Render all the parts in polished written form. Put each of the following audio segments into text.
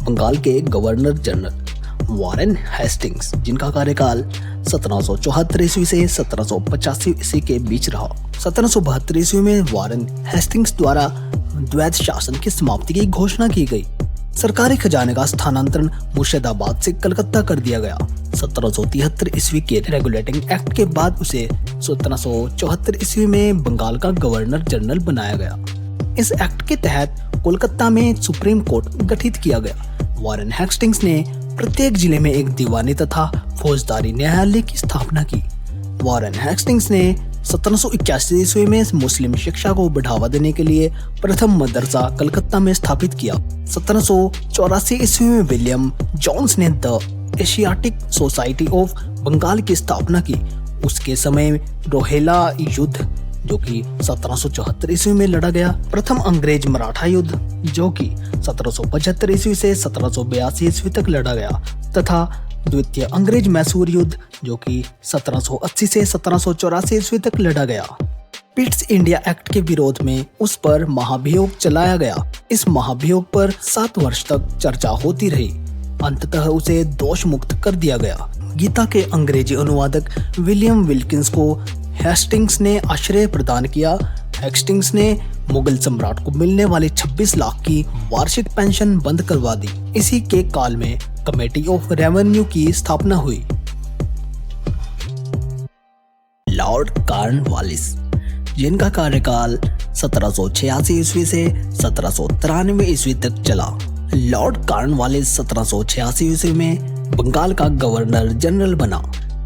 बंगाल के governor general Warren Hastings, जिनका कार्यकाल 1774 ईस्वी से 1785 ईस्वी के बीच रहा। 1772 ईस्वी में वॉरेन हेस्टिंग्स द्वारा द्वैध शासन की समाप्ति की घोषणा की गई। सरकारी खजाने का स्थानांतरण मुर्शिदाबाद से कलकत्ता कर दिया गया। 1773 ईस्वी के रेगुलेटिंग एक्ट के बाद उसे 1774 ईस्वी में बंगाल का गवर्नर जनरल बनाया गया। इस एक्ट के तहत कोलकाता में सुप्रीम कोर्ट गठित किया गया। वॉरेन हेस्टिंग्स ने प्रत्येक जिले में एक दीवानी तथा फौजदारी न्यायालय की स्थापना की। वॉरेन हेस्टिंग्स ने 1781 ईस्वी में मुस्लिम शिक्षा को बढ़ावा देने के लिए प्रथम मदरसा कलकत्ता में स्थापित किया। 1784 ईस्वी में विलियम जोन्स ने the Asiatic Society of Bengal की स्थापना की। उसके समय रोहिला युद्ध, जो कि 1774 ईस्वी में लड़ा गया, प्रथम अंग्रेज मराठा युद्ध, जो कि 1775 ईस्वी से 1782 ईस्वी तक लड़ा गया, तथा द्वितीय अंग्रेज मैसूर युद्ध, जो कि 1780 से 1784 ईस्वी तक लड़ा गया। पिट्स इंडिया एक्ट के विरोध में उस पर महाभियोग चलाया गया। इस महाभियोग पर 7 वर्ष तक चर्चा होती रही। अंततः उसे दोष मुक्त कर दिया गया। गीता के अंग्रेजी अनुवादक विलियम विल्किंस को हेस्टिंग्स ने आश्रय प्रदान किया। हेस्टिंग्स ने मुगल सम्राट को मिलने वाले 26 लाख की वार्षिक पेंशन बंद करवा दी। इसी के काल में कमेटी ऑफ रेवेन्यू की स्थापना हुई। लॉर्ड कॉर्नवालिस, जिनका कार्यकाल 1786 ईस्वी से 1793 ईस्वी तक चला। लॉर्ड कॉर्नवालिस 1786 ईस्वी में बंगाल का गवर्नर जनरल बना।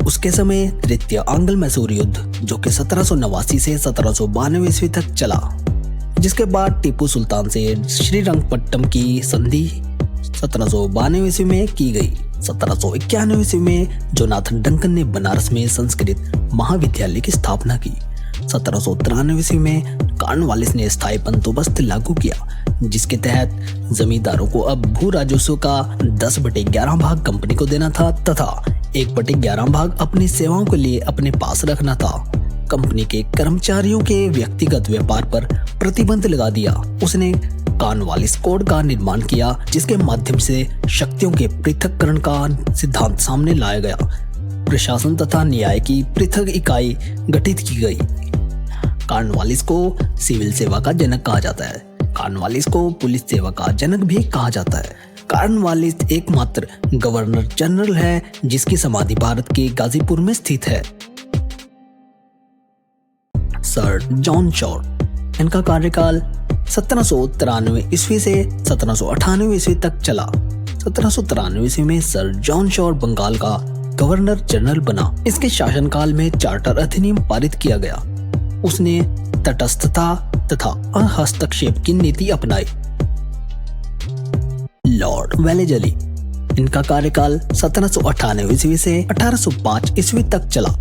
उसके समय तृतीय आंग्ल मैसूर युद्ध, जो कि 1789 से 1792 ईस्वी तक चला, जिसके बाद टीपू सुल्तान से श्रीरंगपट्टम की संधि 1792 ईस्वी में की गई। 1791 ईस्वी में जोनाथन डंकन ने बनारस में संस्कृत महाविद्यालय की स्थापना की। 1793 ईस्वी में कॉर्नवालिस ने स्थायी बंदोबस्त लागू किया, जिसके तहत जमींदारों को अब भू राजस्व का 10/11 भाग कंपनी को देना था तथा 1/11 भाग अपनी सेवाओं के लिए अपने पास रखना था। कंपनी के कर्मचारियों के व्यक्तिगत व्यापार पर प्रतिबंध लगा दिया। उसने कॉर्नवालिस कोड का निर्माण किया, जिसके माध्यम से शक्तियों के पृथक्करण का सिद्धांत सामने लाया गया। प्रशासन तथा न्याय की पृथक इकाई गठित की गई। कॉर्नवालिस को सिविल सेवा का जनक कहा जाता है। कॉर्नवालिस को पुलिस सेवा का जनक भी कहा जाता है। कॉर्नवालिस एकमात्र गवर्नर जनरल है जिसकी समाधि भारत के गाजीपुर में स्थित है। सर जॉन शॉर, इनका कार्यकाल 1793 ईस्वी से 1798 ईस्वी तक चला। 1793 ईस्वी में सर जॉन शॉर बंगाल का गवर्नर जनरल बना। इसके शासनकाल में चार्टर अधिनियम पारित किया गया। उसने तटस्थता तथा हस्तक्षेप की नीति अपनाई। लॉर्ड वेलेजली, इनका कार्यकाल 1798 ईस्वी से 1805 ईस्वी तक चला।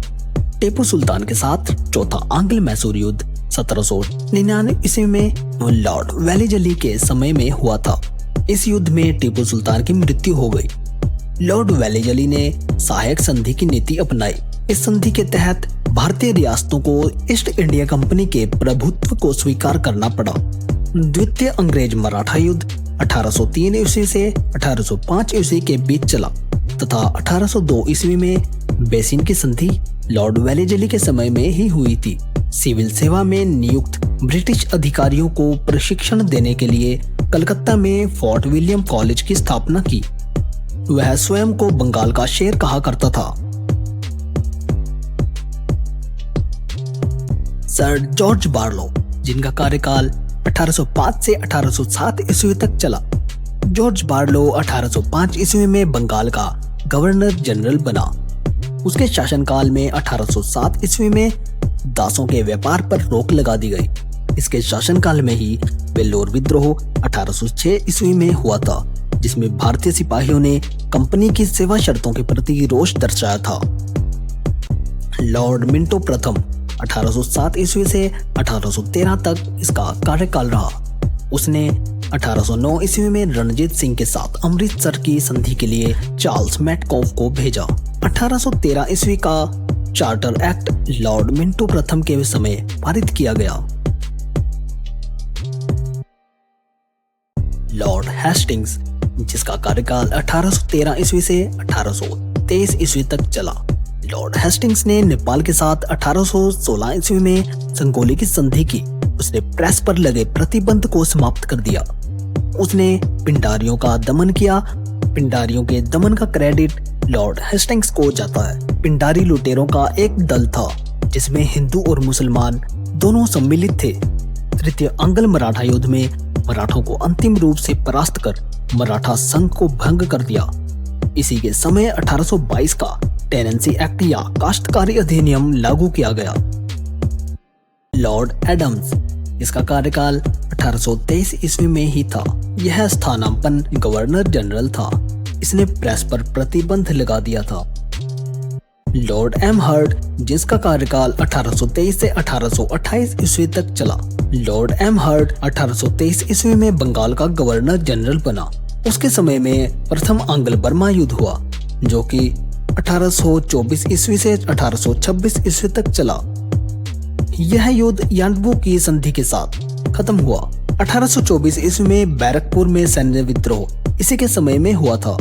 टीपू सुल्तान के साथ चौथा आंग्ल मैसूर युद्ध 1799 ईस्वी में लॉर्ड वेलेजली के समय में हुआ था। इस युद्ध में टीपू सुल्तान की मृत्यु हो गई। लॉर्ड वेलेजली ने सहायक संधि की नीति अपनाई। इस संधि के तहत भारतीय रियासतों को ईस्ट इंडिया कंपनी के प्रभुत्व को स्वीकार करना पड़ा। द्वितीय अंग्रेज मराठा युद्ध 1803 ईस्वी से 1805 ईस्वी के बीच चला तथा 1802 ईस्वी में बेसिन की संधि लॉर्ड वेलेजली के समय में ही हुई थी। सिविल सेवा में नियुक्त ब्रिटिश अधिकारियों को प्रशिक्षण देने के लिए कलकत्ता में फोर्ट विलियम कॉलेज की स्थापना की। वह स्वयं को बंगाल का शेर कहा करता था। सर जॉर्ज बार्लो, जिनका कार्यकाल 1805 से 1807 ईस्वी तक चला। जॉर्ज बार्लो 1805 ईस्वी में बंगाल का गवर्नर जनरल बना। उसके शासनकाल में 1807 ईस्वी में दासों के व्यापार पर रोक लगा दी गई। इसके शासनकाल में ही वेल्लोर विद्रोह 1806 ईस्वी में हुआ था, जिसमें भारतीय सिपाहियों ने कंपनी की सेवा शर्तों के प्रति रोष दर्शाया था। लॉर्ड मिंटो प्रथम 1807 ईस्वी से 1813 तक इसका कार्यकाल रहा। उसने 1809 ईस्वी में रणजीत सिंह के साथ अमृतसर की संधि के लिए चार्ल्स मैटकॉफ को भेजा। 1813 ईस्वी का चार्टर एक्ट लॉर्ड मिंटो प्रथम के समय पारित किया गया। लॉर्ड हेस्टिंग्स, जिसका कार्यकाल 1813 ईस्वी से 1823 ईस्वी तक चला। लॉर्ड हेस्टिंग्स ने नेपाल के साथ 1816 ईस्वी में संगोली की संधि की। उसने प्रेस पर लगे प्रतिबंध को समाप्त कर दिया। उसने पिंडारियों का दमन किया। पिंडारियों के दमन का क्रेडिट लॉर्ड हेस्टिंग्स को जाता है। पिंडारी लुटेरों का एक दल था जिसमें हिंदू और मुसलमान दोनों सम्मिलित थे। तृतीय अंग्ल मराठा युद्ध में मराठों को अंतिम रूप से परास्त कर मराठा संघ को भंग कर दिया। इसी के समय 1822 का टेनेंसी एक्ट या काश्तकारी अधिनियम लागू किया गया। लॉर्ड एडम्स, इसका कार्यकाल 1823 ईस्वी में ही था। यह स्थानापन्न गवर्नर जनरल था। इसने प्रेस पर प्रतिबंध लगा दिया था। लॉर्ड एम हर्ड, जिसका कार्यकाल 1823 से 1828 ईस्वी तक चला। लॉर्ड एम हर्ड 1823 ईस्वी में बंगाल का गवर्नर जनरल बना। उसके समय में प्रथम आंग्ल बर्मा युद्ध हुआ, जो कि 1824 ईस्वी से 1826 ईस्वी तक चला। यह युद्ध यांडबू की संधि के साथ खत्म हुआ। 1824 ईस्वी में बैरकपुर में सैन्य विद्रोह इसी के समय में हुआ था।